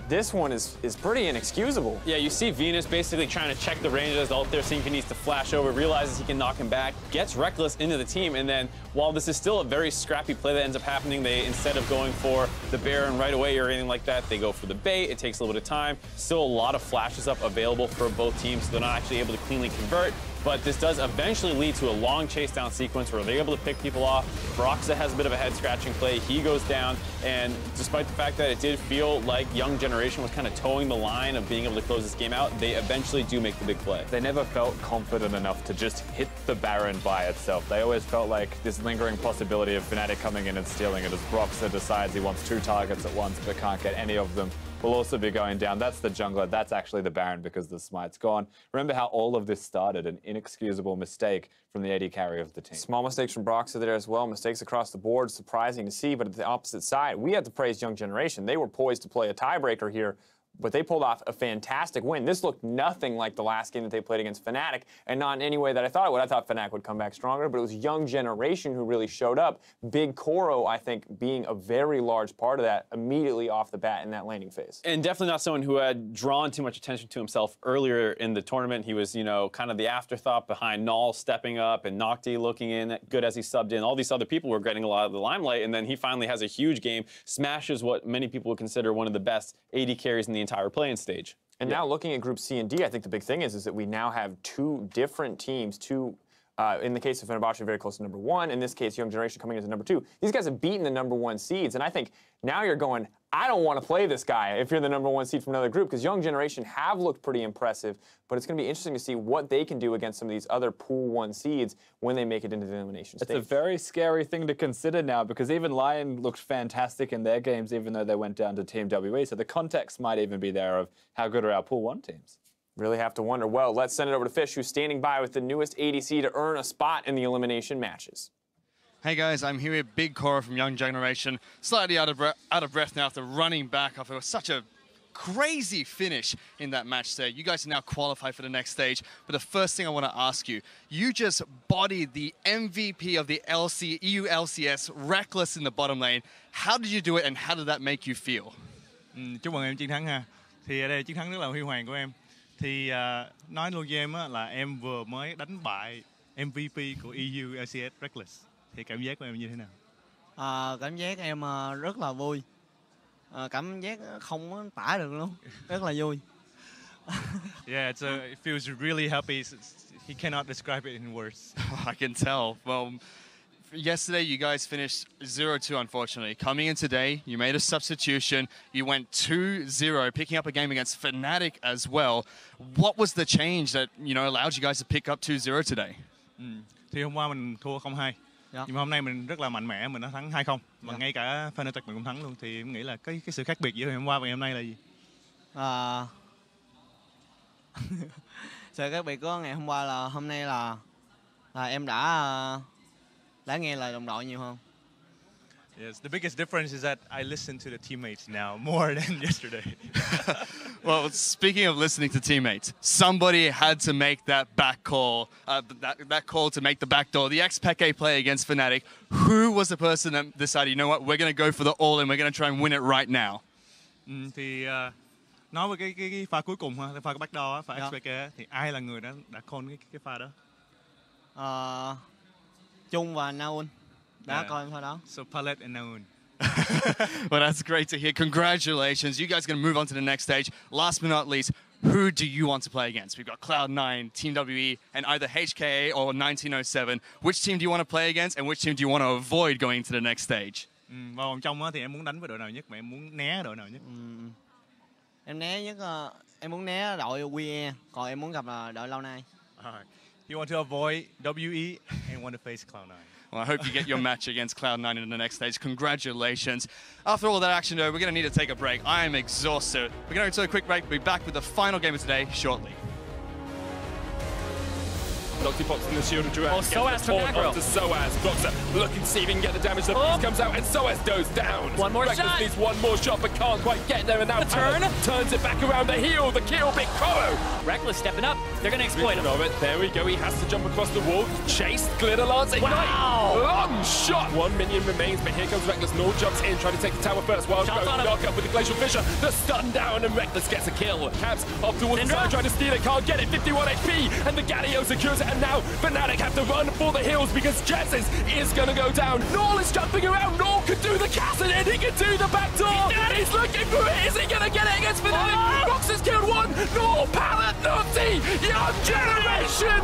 this one is pretty inexcusable. Yeah, you see Venus basically trying to check the range of his ult there, seeing if he needs to flash over, realizes he can knock him back, gets Rekkles into the team, and then while this is still a very scrappy play that ends up happening, they, instead of going for the Baron right away or anything like that, they go for the bait. It takes a little bit of time. Still a lot of flashes up available for both teams, so they're not actually able to cleanly convert. But this does eventually lead to a long chase down sequence where they're able to pick people off. Broxah has a bit of a head scratching play. He goes down, and despite the fact that it did feel like Young Generation was kind of towing the line of being able to close this game out, they eventually do make the big play. They never felt confident enough to just hit the Baron by itself. They always felt like this lingering possibility of Fnatic coming in and stealing it as Broxah decides he wants 2 targets at once but can't get any of them. Will also be going down. That's the jungler. That's actually the Baron because the smite's gone. Remember how all of this started, an inexcusable mistake from the AD carry of the team. Small mistakes from Broxah there as well. Mistakes across the board, surprising to see, but at the opposite side, we had to praise Young Generation. They were poised to play a tiebreaker here, but they pulled off a fantastic win. This looked nothing like the last game that they played against Fnatic, and not in any way that I thought it would. I thought Fnatic would come back stronger, but it was young generation who really showed up. BigKoro, I think, being a very large part of that immediately off the bat in that laning phase. And definitely not someone who had drawn too much attention to himself earlier in the tournament. He was, you know, kind of the afterthought behind Naul stepping up and NhocTy looking in good as he subbed in. All these other people were getting a lot of the limelight, and then he finally has a huge game, smashes what many people would consider one of the best AD carries in the entire playing stage. And now looking at Group C and D, I think the big thing is that we now have two different teams, in the case of Fenerbahçe, very close to number 1. In this case, Young Generation coming into number 2. These guys have beaten the number 1 seeds, and I think now you're going, I don't want to play this guy if you're the number 1 seed from another group, because Young Generation have looked pretty impressive, but it's going to be interesting to see what they can do against some of these other Pool 1 seeds when they make it into the elimination stage. It's a very scary thing to consider now, because even Lion looked fantastic in their games, even though they went down to Team WE, so the context might even be there of how good are our Pool 1 teams. Really have to wonder. Well, let's send it over to Fish, who's standing by with the newest ADC to earn a spot in the elimination matches. Hey guys, I'm here with BigKoro from Young Generation. Slightly out of breath now after running back after such a crazy finish in that match there. You guys are now qualified for the next stage, but the first thing I want to ask you, you just bodied the MVP of the EU LCS, Rekkles in the bottom lane. How did you do it and how did that make you feel? Chúc mừng em chiến thắng ha. Thì ở đây chiến thắng rất là huy hoàng của em. Thì nói luôn với em á, là em vừa mới đánh bại MVP của EU LCS Rekkles. Thì cảm giác của em như thế nào? Cảm giác em rất là vui. Cảm giác không tả được luôn. Rất là vui. Yeah, it feels really happy. He cannot describe it in words. I can tell. Well, yesterday you guys finished 0-2, unfortunately. Coming in today, you made a substitution. You went 2-0, picking up a game against Fnatic as well. What was the change that, you know, allowed you guys to pick up 2-0 today? Thì hôm qua mình thua 0-2. Nhưng mà hôm nay mình rất là mạnh mẽ, mình đã thắng 2-0. Mà ngay cả Fnatic mình cũng thắng luôn. Thì em nghĩ là cái sự khác biệt giữa hôm qua và hôm nay là gì? Sự khác biệt của ngày hôm qua là hôm nay là em đã nghe lời đồng đội nhiều hơn. Yes, the biggest difference is that I listen to the teammates now more than yesterday. Well, speaking of listening to teammates, somebody had to make that back call, that call to make the back door. The ex-Peke play against Fnatic. Who was the person that decided, you know what, we're going to go for the all-in, we're going to try and win it right now? Thì nói về cái pha cuối cùng ha, pha cái back door, pha ex-Peke, thì ai là người đã call cái pha đó? Trung và Naul đã coi pha đó. So Palette and Naul. Well, that's great to hear. Congratulations. You guys are going to move on to the next stage. Last but not least, who do you want to play against? We've got Cloud9, Team WE, and either HKA or 1907. Which team do you want to play against, and which team do you want to avoid going to the next stage? Vào vòng trong thì em muốn đánh với đội nào nhất, mà em muốn né đội nào nhất? Em né nhất, em muốn né đội WE, còn em muốn gặp là đội lâu nay. You want to avoid WE and want to face Cloud9. Well, I hope you get your match against Cloud9 in the next stage. Congratulations. After all that action, though, we're going to need to take a break. I am exhausted. We're going to take a quick break. We'll be back with the final game of today shortly. NhocTy pops in the shield of Duran. Oh, sOAZ from aggro. To sOAZ. Broxah looking to see if he can get the damage. The piece comes out and sOAZ goes down. One more Rekkles shot. needs one more shot but can't quite get there. And now The turn. turns it back around the heel. The kill, BigKoro. Rekkles stepping up. They're going to exploit him. Of it. There we go. He has to jump across the wall. Chased. Glitter Lance. Ignite. Wow. Long shot. One minion remains, but here comes Rekkles. Naul jumps in, trying to take the tower first. Wild Shots on him. knock up with the Glacial Fissure. The stun down, and Rekkles gets a kill. Caps up towards the Syndra. side, trying to steal it. Can't get it. 51 HP, and the Galio secures it. And now Fnatic have to run for the hills because Jesiz is going to go down. Naul is jumping around. Naul can do the Kassadin. He can do the backdoor. He's looking for it. Is he going to get it against Fnatic? Broxah's killed one. Naul, Palette, NhocTy, Young Generation